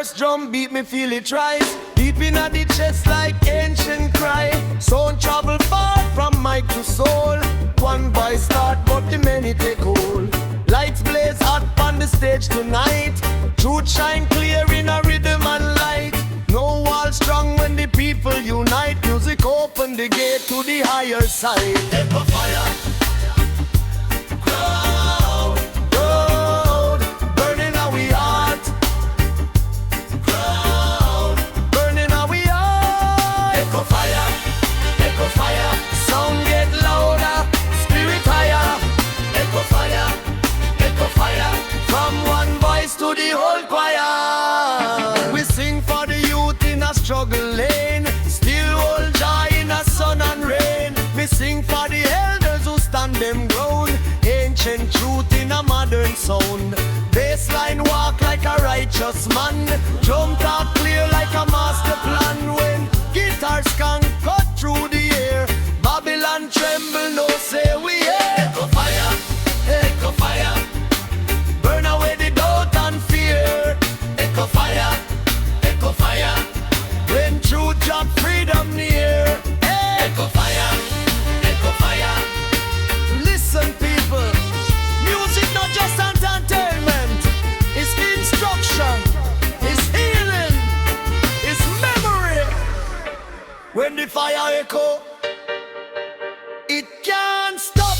first drum beat me feel it rise, deep in the chest like ancient cry. Sound travel far from mic to soul. One voice start but the many take hold. Lights blaze hot on the stage tonight. Truth shine clear in a rhythm and light. No wall strong when the people unite. Music open the gate to the higher side. Echo fire, crowd, burning our heart. Crowd, burning our heart. Echo fire, sound get louder, spirit higher. Echo fire, from one voice to the whole choir. We sing for the youth in a struggle lane, still hold joy in a sun and rain. We sing for the elders who stand them ground, ancient truth in a modern sound. Bassline walk like a righteous man, drum talk clear like a master plan. When guitars can cut through the air, Babylon tremble, no say we hear. Echo fire, burn away the doubt and fear. Echo fire, when truth drop freedom near. Hey. Echo fire, listen people, music not just entertainment, it's instruction, it's healing, it's memory. When the fire echo, it can't stop.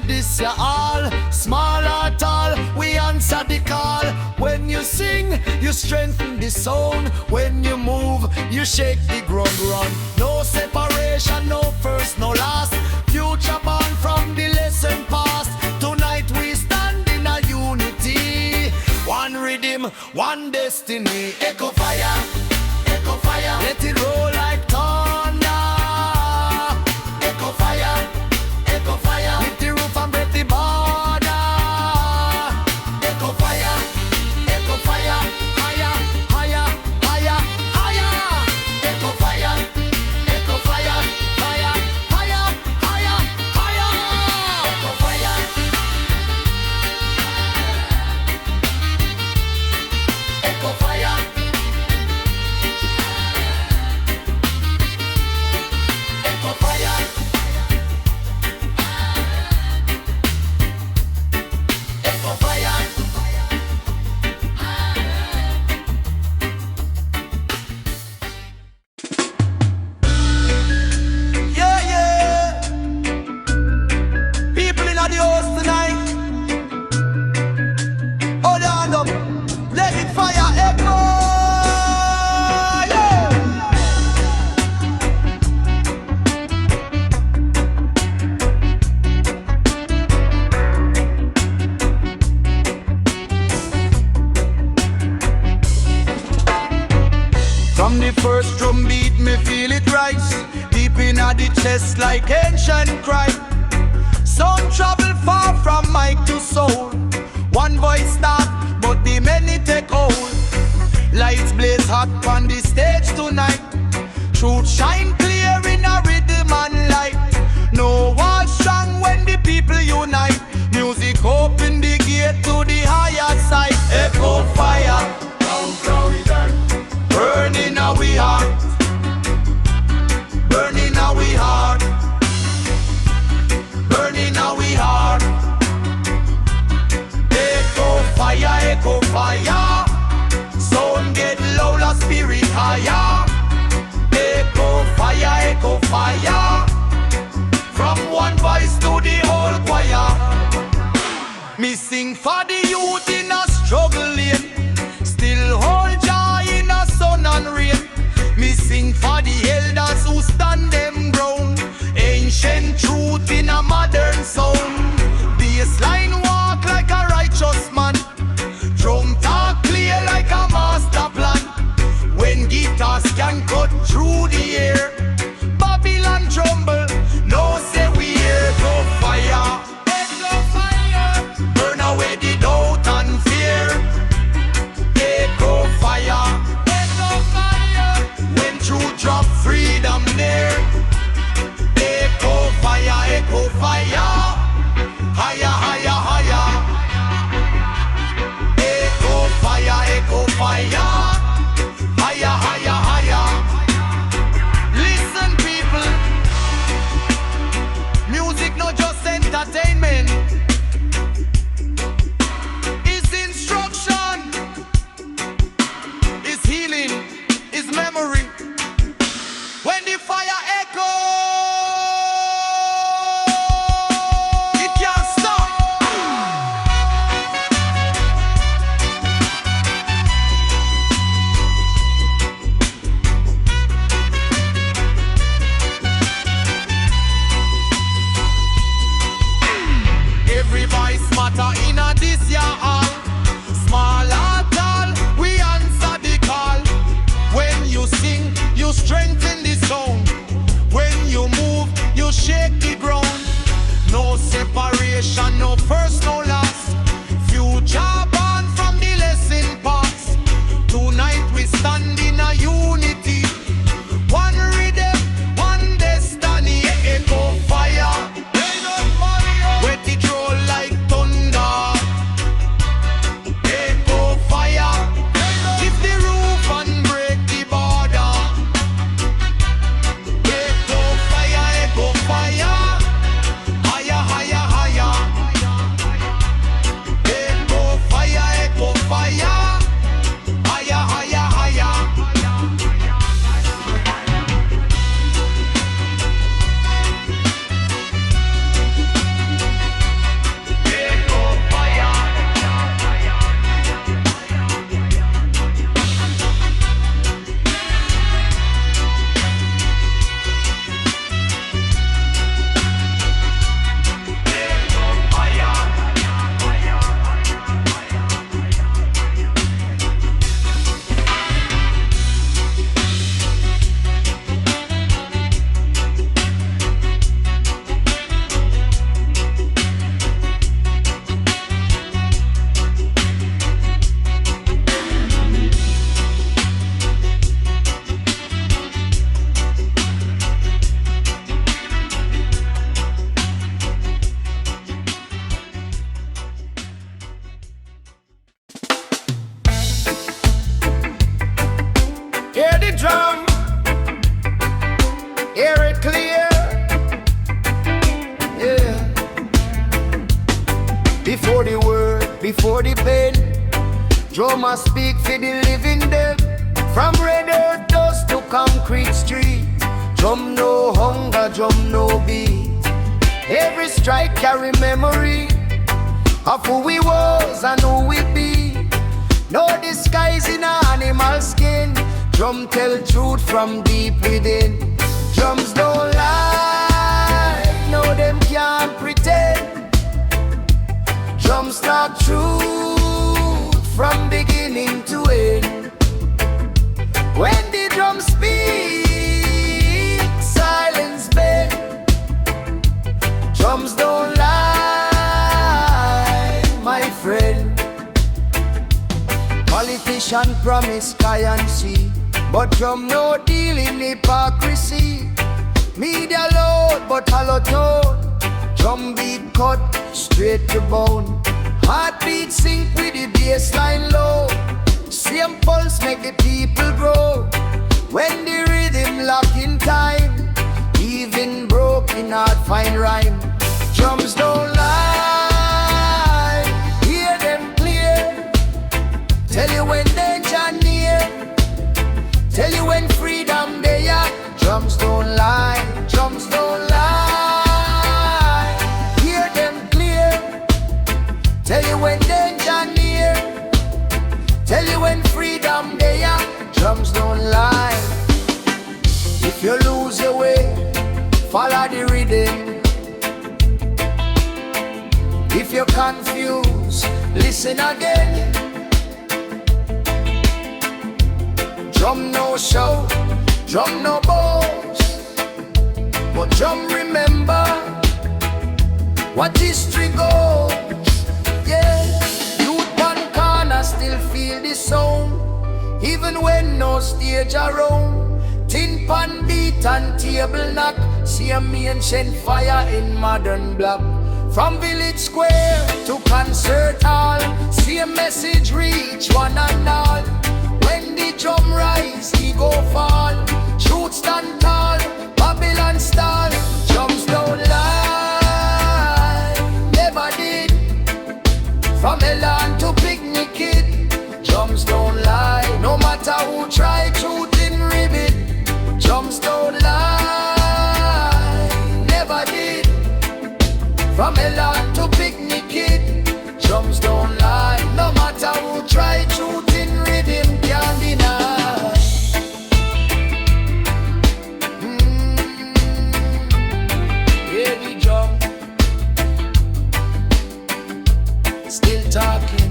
This ya all, small or tall, we answer the call. When you sing, you strengthen the sound. When you move, you shake the ground run. No separation, no first, no last. Future born from the lesson past. Tonight we stand in a unity. One rhythm, one destiny. Echo fire, let it roll like thunder. Echo fire, lift the roof and break the border. Echo fire, higher, higher, higher, higher. Echo fire, higher, higher, higher, higher. Echo fire, echo fire, echo fire. Chest like ancient cry. Sound travel far from mic to soul. One voice start, but the many take hold. Lights blaze hot on the stage tonight. Truth shine clear in a rhythm and light. No wall strong when the people unite. Music open the gate to the higher side. Echo fire, burning our heart. Burning our heart, burning our heart. Echo fire, sound get louder, spirit higher. Echo fire. hear it clear. Yeah. Before the word, before the pen, drummer speak for the living dead. From red earth dust to concrete street, drum no hunger, drum no beat. Every strike carry memory of who we was and who we be. No disguise in a animal skin. Drum tell truth from deep within. Drums don't lie, no them can't pretend. Drums talk truth from beginning to end. When the drums speak, silence bend. Drums don't lie, my friend. Politician promise sky and sea, but drum no deal in hypocrisy. Media loud but hollow tone. Drum beat cut straight to bone. Heartbeat sync with the bassline low. Same pulse make the people grow. When the rhythm lock in time, even broken heart find rhyme. Drums don't lie, hear them clear. Tell you when danger near, tell you when freedom they are. Drums don't lie, drums don't lie, hear them clear. Tell you when danger near, tell you when freedom they are. Drums don't lie. If you lose your way, follow the rhythm. If you're confused, listen again. Drum no show, drum no boast, but drum remember what history goes. Yeah, youth one corner still feel the sound, even when no stage around. Tin pan beat and table knock, see a ancient fire in modern block. From village square to concert hall, see a message reach one and all. When the drum rise, ego fall, truth stand tall, Babylon stall. Drums don't lie, never did. From Elan to Picnic Kid, drums don't lie. No matter who try, truth in ribbit. Drums don't lie, never did. From Elan to Picnic Kid, drums don't lie. No matter who try, truth in rhythm can't deny. Hear the drum, still talking.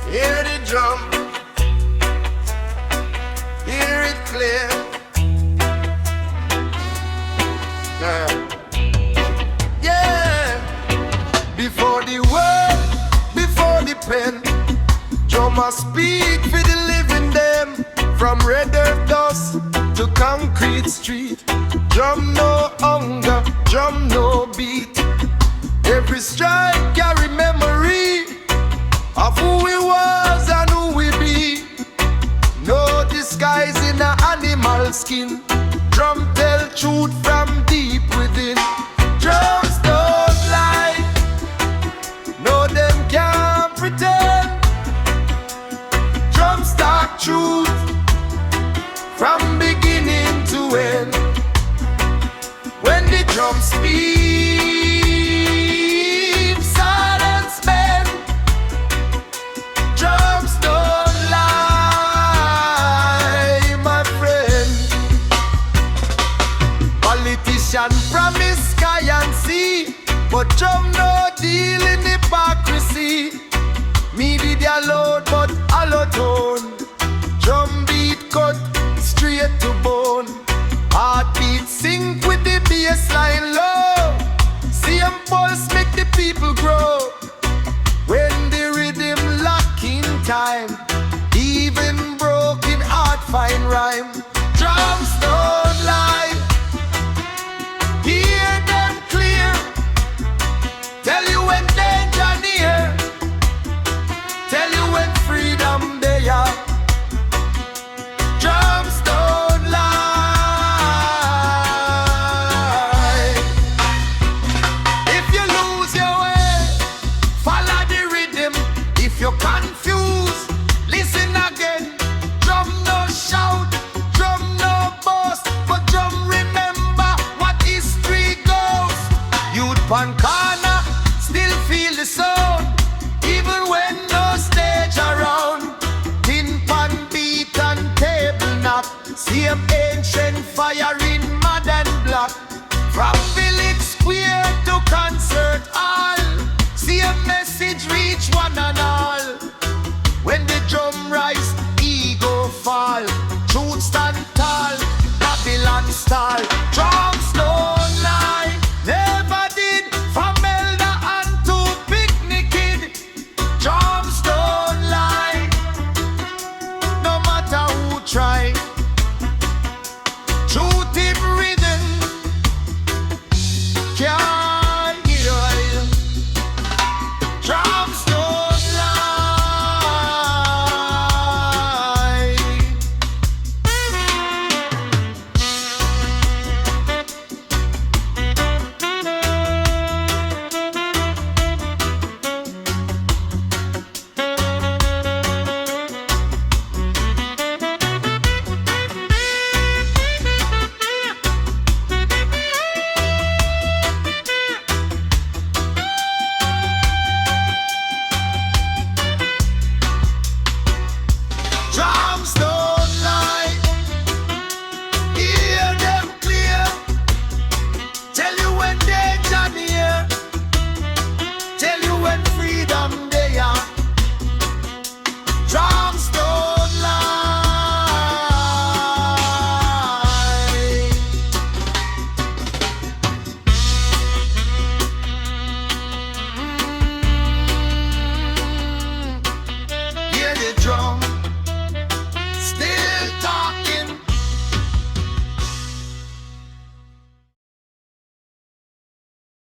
Hear the drum, hear it clear. Yeah. Before the word, before the pen, drummer speak for the living them. From red earth dust to concrete street, drum no hunger, drum no beat. Every strike carry memory of who we was and who we be. No disguise in a animal skin. Drum tell truth from deep within. Drums don't lie, no them can't pretend. Drums talk truth from beginning to end. When the drums speak, silence bend. Drums don't lie, my friend. Politician promise sky and sea, but drum no deal in hypocrisy. Media loud but hollow tone. Drum beat cut straight to bone. Heartbeat sync with the bassline low. Same pulse make the people grow. When the rhythm time. Even broken heart find rhyme. Drums don't lie. Hear them clear. Tell you when danger near. Tell you when freedom they are. Drums don't lie. If you lose your way, follow the rhythm. If you're confused, listen again. Drum no shout, drum no boast, but drum remember what history goes. Youth pan corner, still feel the sound, even when no stage around. Tin pan beat and table knock, same ancient fire in modern block. From village square to concert hall, see a message reach one and all. When the drum rise,